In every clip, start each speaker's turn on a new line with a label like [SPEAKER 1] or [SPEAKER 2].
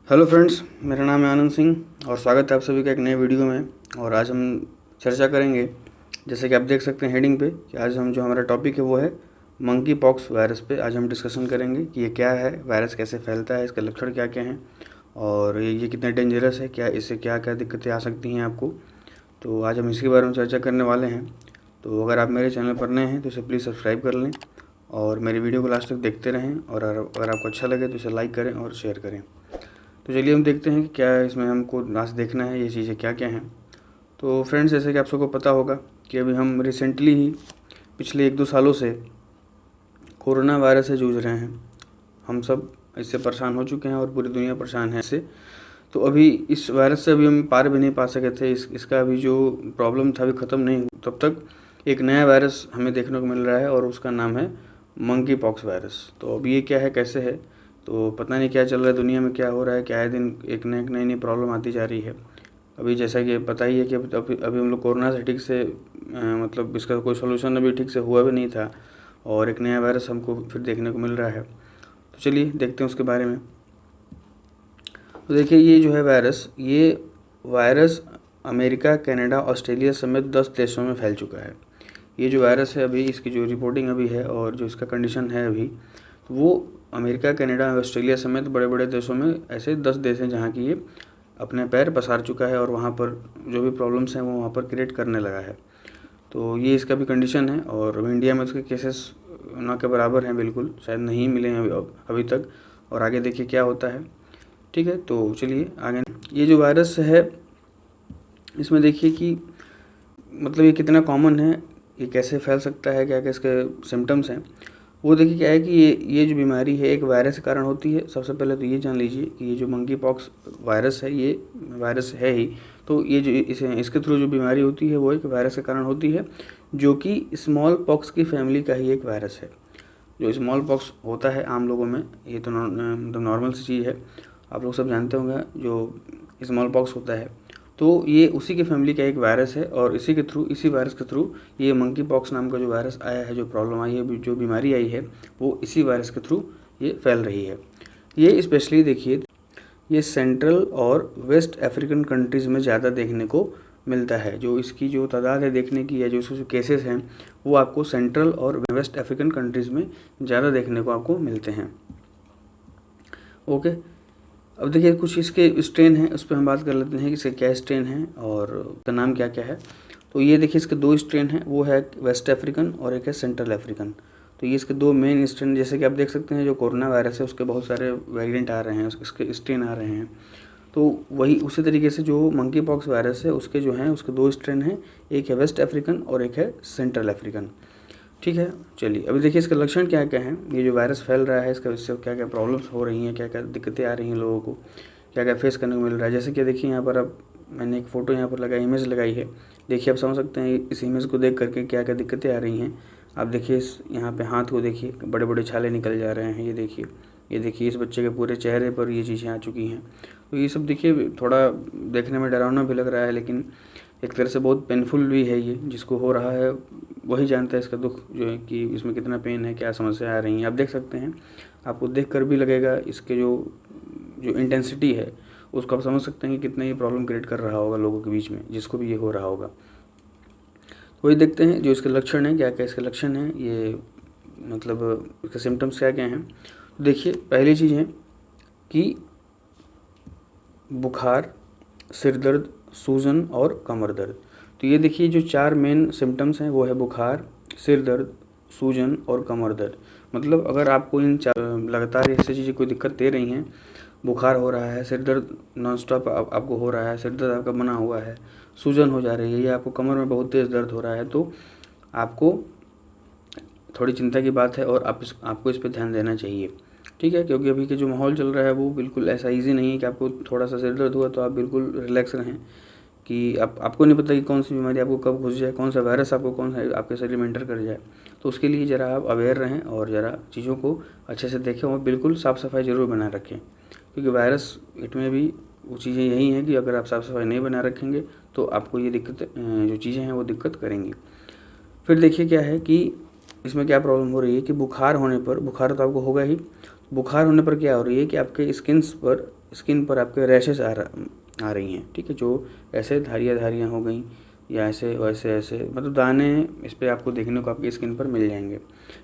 [SPEAKER 1] Hello friends, मेरा नाम है आनंद सिंह और स्वागत है आप सभी का एक नए वीडियो में। और आज हम चर्चा करेंगे, जैसे कि आप देख सकते हैं हेडिंग पे, कि आज हम जो हमारा टॉपिक है वो है मंकी पॉक्स वायरस पे। आज हम डिस्कशन करेंगे कि ये क्या है, वायरस कैसे फैलता है, इसके लक्षण क्या क्या हैं और ये कितना डेंजरस है, क्या इससे क्या क्या दिक्कतें आ सकती हैं आपको। तो आज हम इसके बारे में चर्चा करने वाले हैं। तो अगर आप मेरे चैनल पर नए हैं तो इसे प्लीज़ सब्सक्राइब कर लें और मेरी वीडियो को लास्ट तक देखते रहें। और अगर आपको अच्छा लगे तो इसे लाइक करें और शेयर करें। तो चलिए हम देखते हैं कि क्या इसमें हमको आज देखना है, ये चीज़ें क्या क्या हैं। तो फ्रेंड्स, जैसे कि आप सबको पता होगा कि अभी हम रिसेंटली ही पिछले 1-2 सालों से कोरोना वायरस से जूझ रहे हैं। हम सब इससे परेशान हो चुके हैं और पूरी दुनिया परेशान है इससे। तो अभी इस वायरस से अभी हम पार भी नहीं पा सके थे। इसका अभी जो प्रॉब्लम था अभी ख़त्म नहीं हुआ, तब तक एक नया वायरस हमें देखने को मिल रहा है और उसका नाम है मंकी पॉक्स वायरस। तो अभी ये क्या है, कैसे है, तो पता नहीं क्या चल रहा है दुनिया में, क्या हो रहा है, क्या आए दिन एक नई नई प्रॉब्लम आती जा रही है। अभी जैसा कि पता ही है कि अभी हम लोग कोरोना से ठीक से मतलब इसका कोई सोल्यूशन अभी ठीक से हुआ भी नहीं था और एक नया वायरस हमको फिर देखने को मिल रहा है। तो चलिए देखते हैं उसके बारे में। तो देखिए, ये जो है ये वायरस अमेरिका, कनाडा, ऑस्ट्रेलिया समेत 10 देशों में फैल चुका है। ये जो वायरस है अभी, इसकी जो रिपोर्टिंग अभी है और जो इसका कंडीशन है अभी, तो वो अमेरिका, कनाडा, ऑस्ट्रेलिया समेत बड़े बड़े देशों में ऐसे 10 देश हैं जहाँ की ये अपने पैर पसार चुका है और वहाँ पर जो भी प्रॉब्लम्स हैं वो वहाँ पर क्रिएट करने लगा है। तो ये इसका भी कंडीशन है और इंडिया में उसके केसेस ना के बराबर हैं, बिल्कुल शायद नहीं मिले हैं अभी तक। और आगे देखिए क्या होता है। ठीक है, तो चलिए आगे। ये जो वायरस है इसमें देखिए कि मतलब ये कितना कॉमन है, ये कैसे फैल सकता है, क्या क्या इसके सिम्टम्स हैं। वो देखिए क्या है कि ये जो बीमारी है एक वायरस के कारण होती है। सबसे पहले तो ये जान लीजिए कि ये जो मंकी पॉक्स वायरस है, ये वायरस है ही। तो ये जो इसके थ्रू जो बीमारी होती है वो एक वायरस के कारण होती है, जो कि स्मॉल पॉक्स की फैमिली का ही एक वायरस है। जो स्मॉल पॉक्स होता है आम लोगों में, ये तो मतलब नॉर्मल सी चीज़ है, आप लोग सब जानते होंगे जो स्मॉल पॉक्स होता है। तो ये उसी के फैमिली का एक वायरस है और इसी वायरस के थ्रू ये मंकी पॉक्स नाम का जो वायरस आया है, जो प्रॉब्लम आई है, जो बीमारी आई है, वो इसी वायरस के थ्रू ये फैल रही है। ये स्पेशली देखिए, ये सेंट्रल और वेस्ट अफ्रीकन कंट्रीज़ में ज़्यादा देखने को मिलता है। जो इसकी जो तादाद है देखने की, या जो इसके जो केसेस हैं, वो आपको सेंट्रल और वेस्ट अफ्रीकन कंट्रीज़ में ज़्यादा देखने को आपको मिलते हैं। ओके, अब देखिए कुछ इसके स्ट्रेन हैं, उस पर हम बात कर लेते हैं कि इसके क्या स्ट्रेन हैं और उसका नाम क्या क्या है। तो ये देखिए इसके 2 स्ट्रेन हैं, वो है वेस्ट अफ्रीकन और एक है सेंट्रल अफ्रीकन। तो ये इसके 2 मेन स्ट्रेन, जैसे कि आप देख सकते हैं जो कोरोना वायरस है उसके बहुत सारे वेरिएंट आ रहे हैं, उसके स्ट्रेन आ रहे हैं। तो वही उसी तरीके से जो मंकी पॉक्स वायरस है उसके जो हैं उसके 2 स्ट्रेन हैं, एक है वेस्ट अफ्रीकन और एक है सेंट्रल अफ्रीकन। ठीक है, चलिए अभी देखिए इसके लक्षण क्या क्या हैं। ये जो वायरस फैल रहा है इससे क्या क्या प्रॉब्लम्स हो रही हैं, क्या क्या दिक्कतें आ रही हैं लोगों को, क्या क्या फेस करने को मिल रहा है। जैसे कि देखिए यहाँ पर अब मैंने एक फ़ोटो यहाँ पर लगाई, इमेज लगाई है। देखिए आप समझ सकते हैं इस इमेज को देख करके क्या क्या दिक्कतें आ रही हैं। आप देखिए इस यहाँ पे हाथ को देखिए, बड़े बड़े छाले निकल जा रहे हैं। ये देखिए इस बच्चे के पूरे चेहरे पर ये चीज़ें आ चुकी हैं। तो ये सब देखिए थोड़ा देखने में डरावना भी लग रहा है, लेकिन एक तरह से बहुत पेनफुल भी है। ये जिसको हो रहा है वही जानता है इसका दुख जो है, कि इसमें कितना पेन है, क्या समस्या आ रही हैं। आप देख सकते हैं, आपको देख कर भी लगेगा इसके जो जो इंटेंसिटी है उसको आप समझ सकते हैं कि कितना ये प्रॉब्लम क्रिएट कर रहा होगा लोगों के बीच में, जिसको भी ये हो रहा होगा। तो वही देखते हैं जो इसके लक्षण हैं, क्या क्या इसके लक्षण हैं, ये मतलब इसके सिम्टम्स क्या क्या हैं। तो देखिए पहली चीज़ है कि बुखार, सिर दर्द, सूजन और कमर दर्द। तो ये देखिए जो 4 मेन सिम्टम्स हैं वो है बुखार, सिर दर्द, सूजन और कमर दर्द। मतलब अगर आपको इन लगातार ऐसी चीज़ें कोई दिक्कत दे रही हैं, बुखार हो रहा है, सिर दर्द नॉन स्टॉप आपको हो रहा है, सिर दर्द आपका बना हुआ है, सूजन हो जा रही है, या आपको कमर में बहुत तेज़ दर्द हो रहा है, तो आपको थोड़ी चिंता की बात है और आपको इस पर ध्यान देना चाहिए। ठीक है, क्योंकि अभी के जो माहौल चल रहा है वो बिल्कुल ऐसा ईजी नहीं है कि आपको थोड़ा सा सिर दर्द हुआ तो आप बिल्कुल रिलैक्स रहें, कि आपको नहीं पता कि कौन सी बीमारी आपको कब घुस जाए, कौन सा वायरस आपको कौन सा आपके शरीर में एंटर कर जाए। तो उसके लिए ज़रा आप अवेयर रहें और ज़रा चीज़ों को अच्छे से देखें और बिल्कुल साफ़ सफाई ज़रूर बनाए रखें, क्योंकि वायरस इट में भी वो चीज़ें यही हैं कि अगर आप साफ़ सफाई नहीं बना रखेंगे तो आपको ये दिक्कत जो चीज़ें हैं वो दिक्कत करेंगी। फिर देखिए क्या है कि इसमें क्या प्रॉब्लम हो रही है कि बुखार होने पर, बुखार तो आपको होगा ही, बुखार होने पर क्या हो रही है कि आपके स्किन्स पर स्किन पर आपके रैशेस आ रही हैं, ठीक है, जो ऐसे धारियाँ हो गई या ऐसे वैसे ऐसे मतलब दाने इस पर आपको देखने को आपकी स्किन पर मिल जाएंगे,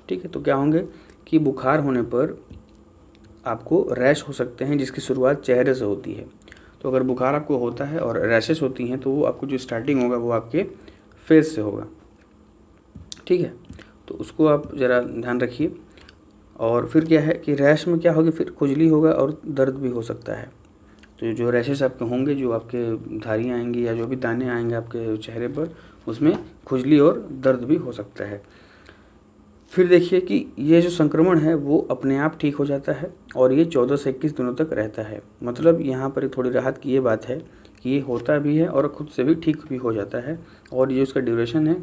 [SPEAKER 1] ठीक है। तो क्या होंगे कि बुखार होने पर आपको रैश हो सकते हैं, जिसकी शुरुआत चेहरे से होती है। तो अगर बुखार आपको होता है और रैशेस होती हैं तो वो आपको जो स्टार्टिंग होगा वो आपके फेस से होगा, ठीक है। तो उसको आप ज़रा ध्यान रखिए। और फिर क्या है कि रैश में क्या होगी, फिर खुजली होगा और दर्द भी हो सकता है। तो जो रैशेस आपके होंगे, जो आपके धारियाँ आएंगी या जो भी दाने आएंगे आपके चेहरे पर, उसमें खुजली और दर्द भी हो सकता है। फिर देखिए कि ये जो संक्रमण है वो अपने आप ठीक हो जाता है और ये 14 से 21 दिनों तक रहता है। मतलब यहाँ पर थोड़ी राहत की ये बात है कि ये होता भी है और खुद से भी ठीक भी हो जाता है, और ये उसका ड्यूरेशन है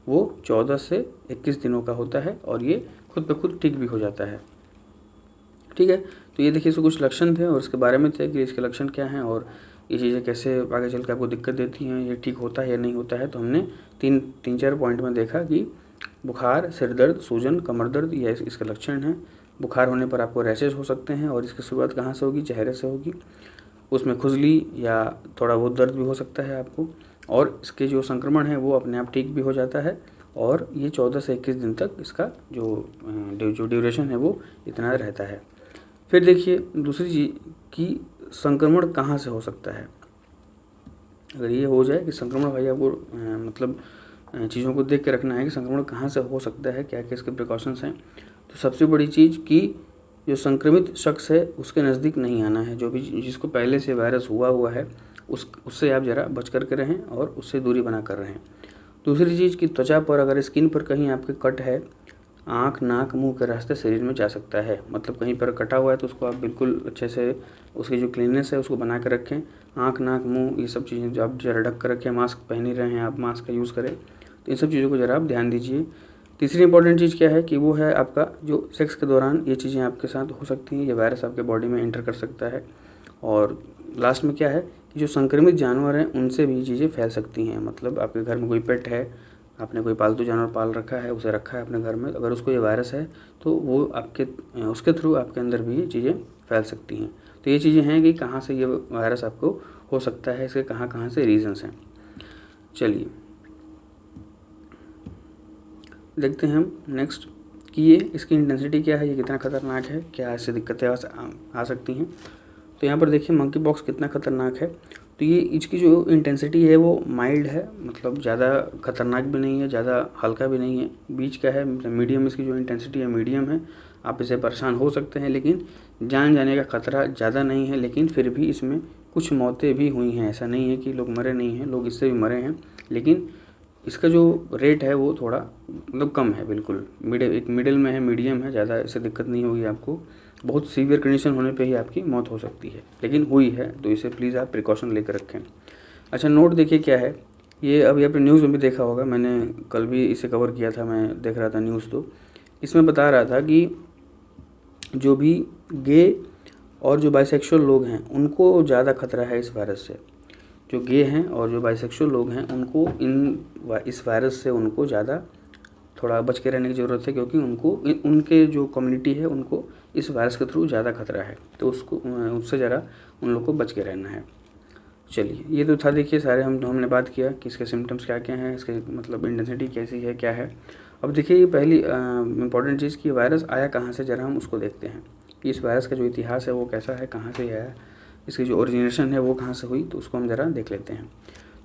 [SPEAKER 1] वो 14 से 21 दिनों का होता है और ये खुद ब खुद ठीक भी हो जाता है, ठीक है। तो ये देखिए इसके कुछ लक्षण थे और इसके बारे में थे कि इसके लक्षण क्या हैं और ये चीज़ें कैसे आगे चल के आपको दिक्कत देती हैं, ये ठीक होता है या नहीं होता है। तो हमने तीन चार पॉइंट में देखा कि बुखार, सिर दर्द, सूजन, कमर दर्द, ये इसके लक्षण हैं। बुखार होने पर आपको रैशेज हो सकते हैं और इसकी शुरुआत कहाँ से होगी, चेहरे से होगी। उसमें खुजली या थोड़ा बहुत दर्द भी हो सकता है आपको, और इसके जो संक्रमण है वो अपने आप ठीक भी हो जाता है और ये 14 से 21 दिन तक इसका जो ड्यूरेशन है वो इतना रहता है। फिर देखिए दूसरी चीज़ कि संक्रमण कहाँ से हो सकता है। अगर ये हो जाए कि संक्रमण, भाई आपको मतलब चीज़ों को देख के रखना है कि संक्रमण कहाँ से हो सकता है, क्या क्या इसके प्रिकॉशंस हैं। तो सबसे बड़ी चीज़ कि जो संक्रमित शख्स है उसके नज़दीक नहीं आना है। जो भी जिसको पहले से वायरस हुआ है उससे आप ज़रा बच करके रहें और उससे दूरी बना कर रहें। दूसरी चीज़ कि त्वचा पर अगर स्किन पर कहीं आपके कट है, आँख, नाक, मुंह के रास्ते शरीर में जा सकता है। मतलब कहीं पर कटा हुआ है तो उसको आप बिल्कुल अच्छे से उसकी जो क्लीननेस है उसको बना कर रखें। आँख, नाक, मुंह, ये सब चीज़ें जो आप ज़रा ढक कर रखें। मास्क पहन ही रहे हैं आप, मास्क का यूज़ करें। तो इन सब चीज़ों को ज़रा आप ध्यान दीजिए। तीसरी इंपॉर्टेंट चीज़ क्या है कि वो है आपका जो सेक्स के दौरान ये चीज़ें आपके साथ हो सकती हैं, ये वायरस आपके बॉडी में एंटर कर सकता है। और लास्ट में क्या है कि जो संक्रमित जानवर हैं उनसे भी चीज़ें फैल सकती हैं। मतलब आपके घर में कोई पेट है, आपने कोई पालतू जानवर पाल रखा है, उसे रखा है अपने घर में, अगर उसको ये वायरस है तो वो उसके थ्रू आपके अंदर भी ये चीज़ें फैल सकती हैं। तो ये चीज़ें हैं कि कहाँ से ये वायरस आपको हो सकता है, इसके कहाँ कहाँ से रीजंस हैं। चलिए देखते हैं हम नेक्स्ट कि ये इसकी इंटेंसिटी क्या है, ये कितना खतरनाक है, क्या ऐसी दिक्कतें आ सकती हैं। तो यहाँ पर देखिए मंकी पॉक्स कितना खतरनाक है। तो ये इसकी जो इंटेंसिटी है वो माइल्ड है, मतलब ज़्यादा खतरनाक भी नहीं है, ज़्यादा हल्का भी नहीं है, बीच का है, मतलब मीडियम। इसकी जो इंटेंसिटी है मीडियम है। आप इससे परेशान हो सकते हैं लेकिन जान जाने का खतरा ज़्यादा नहीं है। लेकिन फिर भी इसमें कुछ मौतें भी हुई हैं, ऐसा नहीं है कि लोग मरे नहीं हैं, लोग इससे भी मरे हैं। लेकिन इसका जो रेट है वो थोड़ा मतलब कम है, बिल्कुल मिडिल में है, मीडियम है, ज़्यादा इससे दिक्कत नहीं होगी आपको। बहुत सीवियर कंडीशन होने पे ही आपकी मौत हो सकती है, लेकिन हुई है तो इसे प्लीज़ आप प्रिकॉशन लेकर रखें। अच्छा नोट देखिए क्या है, ये अभी आपने न्यूज़ में भी देखा होगा, मैंने कल भी इसे कवर किया था, मैं देख रहा था न्यूज़। तो इसमें बता रहा था कि जो भी गे और जो बाइसेक्सुअल लोग हैं उनको ज़्यादा खतरा है इस वायरस से। जो गे हैं और जो बाइसेक्सुअल लोग हैं उनको इस वायरस से उनको ज़्यादा थोड़ा बच के रहने की ज़रूरत है, क्योंकि उनके जो कम्युनिटी है उनको इस वायरस के थ्रू ज़्यादा खतरा है। तो उससे ज़रा उन लोग को बच के रहना है। चलिए ये तो था, देखिए सारे हमने बात किया कि इसके सिम्टम्स क्या क्या हैं, इसके मतलब इंटेंसिटी कैसी है, क्या है। अब देखिए ये पहली इम्पॉर्टेंट चीज़ कि वायरस आया कहाँ से, ज़रा हम उसको देखते हैं कि इस वायरस का जो इतिहास है वो कैसा है, कहाँ से आया, इसकी जो ओरिजिनेशन है वो कहाँ से हुई, तो उसको हम ज़रा देख लेते हैं।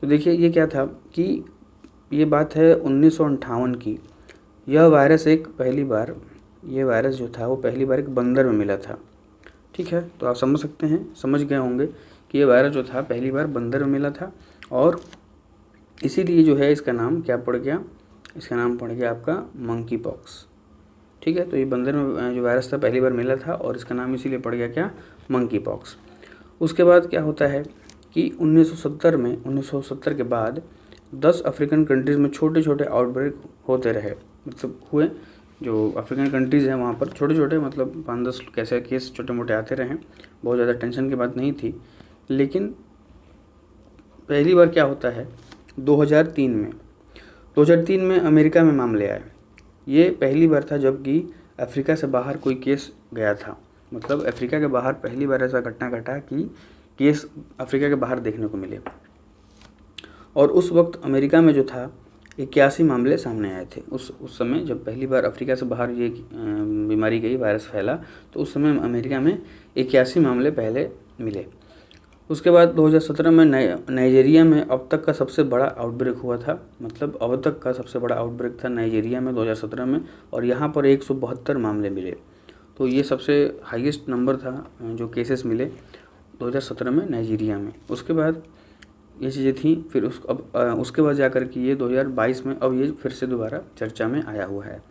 [SPEAKER 1] तो देखिए ये क्या था कि ये बात है 1958 की। यह वायरस ये वायरस जो था वो पहली बार एक बंदर में मिला था, ठीक है। तो आप समझ गए होंगे कि ये वायरस जो था पहली बार बंदर में मिला था, और इसीलिए जो है इसका नाम क्या पड़ गया, इसका नाम पड़ गया आपका मंकी पॉक्स, ठीक है। तो ये बंदर में जो वायरस था पहली बार मिला था और इसका नाम इसीलिए पड़ गया क्या, मंकी पॉक्स। उसके बाद क्या होता है कि 1970 के बाद 10 अफ्रीकन कंट्रीज़ में छोटे छोटे आउटब्रेक होते रहे, मतलब हुए। जो अफ्रीकन कंट्रीज़ हैं वहाँ पर छोटे छोटे मतलब 5-10 कैसे केस छोटे मोटे आते रहे, बहुत ज़्यादा टेंशन की बात नहीं थी। लेकिन पहली बार क्या होता है 2003 में अमेरिका में मामले आए। ये पहली बार था जबकि अफ्रीका से बाहर कोई केस गया था। मतलब अफ्रीका के बाहर पहली बार ऐसा घटना घटा कि केस अफ्रीका के बाहर देखने को मिले। और उस वक्त अमेरिका में जो था 81 मामले सामने आए थे। उस समय जब पहली बार अफ्रीका से बाहर ये बीमारी गई, वायरस फैला, तो उस समय अमेरिका में 81 मामले पहले मिले। उसके बाद 2017 में नाइजीरिया में अब तक का सबसे बड़ा आउटब्रेक हुआ था। मतलब अब तक का सबसे बड़ा आउटब्रेक था नाइजीरिया में 2017 में, और यहाँ पर 172 मामले मिले। तो ये सबसे हाईएस्ट नंबर था जो केसेस मिले 2017 में नाइजीरिया में। उसके बाद ये चीज़ें थी, फिर उसके बाद जाकर के ये 2022 में अब ये फिर से दोबारा चर्चा में आया हुआ है।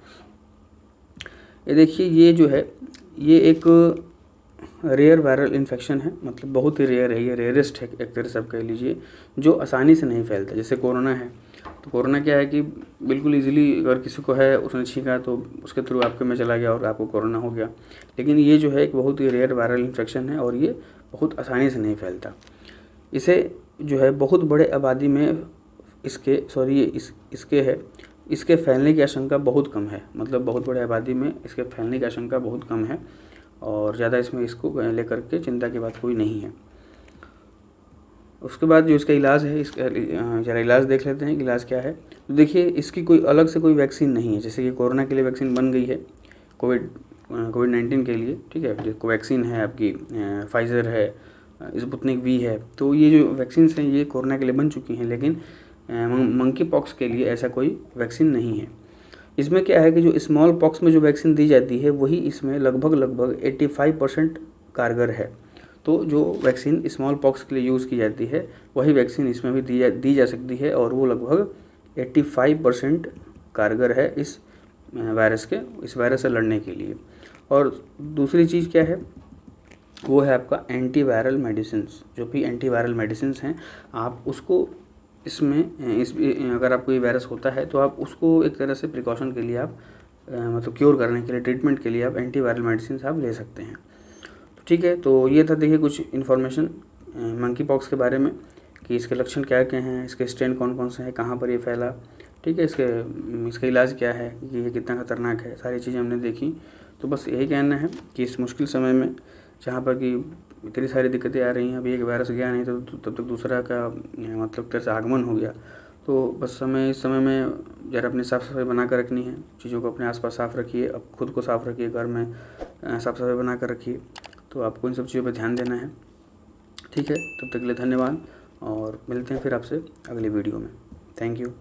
[SPEAKER 1] ये देखिए, ये जो है ये एक रेयर वायरल इन्फेक्शन है, मतलब बहुत ही रेयर है, ये रेयरेस्ट है एक तरह से आप कह लीजिए, जो आसानी से नहीं फैलता। जैसे कोरोना है, तो कोरोना क्या है कि बिल्कुल इजीली अगर किसी को है, उसने छींका तो उसके थ्रू आपके में चला गया और आपको कोरोना हो गया। लेकिन ये जो है एक बहुत ही रेयर वायरल इन्फेक्शन है और ये बहुत आसानी से नहीं फैलता। इसे जो है बहुत बड़े आबादी में इसके फैलने की आशंका बहुत कम है। मतलब बहुत बड़े आबादी में इसके फैलने की आशंका बहुत कम है और ज़्यादा इसमें इसको लेकर के चिंता की बात कोई नहीं है। उसके बाद जो इसका इलाज है, इसका ज़रा इलाज देख लेते हैं कि इलाज क्या है। तो देखिए, इसकी कोई अलग से कोई वैक्सीन नहीं है। जैसे कि कोरोना के लिए वैक्सीन बन गई है, कोविड-19 के लिए, ठीक है, जो वैक्सीन है आपकी फाइज़र है, स्पुतनिक वी है। तो ये जो वैक्सीन्स हैं ये कोरोना के लिए बन चुकी हैं, लेकिन मंकी पॉक्स के लिए ऐसा कोई वैक्सीन नहीं है। इसमें क्या है कि जो स्मॉल पॉक्स में जो वैक्सीन दी जाती है वही इसमें लगभग 85% कारगर है। तो जो वैक्सीन स्मॉल पॉक्स के लिए यूज़ की जाती है वही वैक्सीन इसमें भी दी जा सकती है, और वो लगभग 85% कारगर है इस वायरस से लड़ने के लिए। और दूसरी चीज़ क्या है, वो है आपका एंटीवायरल मेडिसिन्स। जो भी एंटीवायरल मेडिसिन्स हैं, आप उसको अगर आपको ये वायरस होता है तो आप उसको एक तरह से प्रिकॉशन के लिए आप मतलब क्योर करने के लिए, ट्रीटमेंट के लिए आप एंटीवायरल मेडिसिन्स आप ले सकते हैं। तो ठीक है, तो ये था देखिए कुछ इन्फॉर्मेशन मंकी पॉक्स के बारे में कि इसके लक्षण क्या क्या हैं, इसके स्ट्रेन कौन कौन से हैं, कहाँ पर ये फैला, ठीक है, इसका इलाज क्या है, कि ये कितना खतरनाक है, सारी चीज़ें हमने देखी। तो बस यही कहना है कि इस मुश्किल समय में जहाँ पर कि इतनी सारी दिक्कतें आ रही हैं, अभी एक वायरस गया नहीं तो तब तक दूसरा का मतलब तरह से आगमन हो गया। तो बस इस समय में ज़रा अपनी साफ़ सफाई बना कर रखनी है, चीज़ों को अपने आसपास साफ़ रखिए, अब खुद को साफ़ रखिए, घर में साफ़ सफाई बना कर रखिए। तो आपको इन सब चीज़ों पर ध्यान देना है, ठीक है। तब तक के लिए धन्यवाद और मिलते हैं फिर आपसे अगली वीडियो में। Thank you.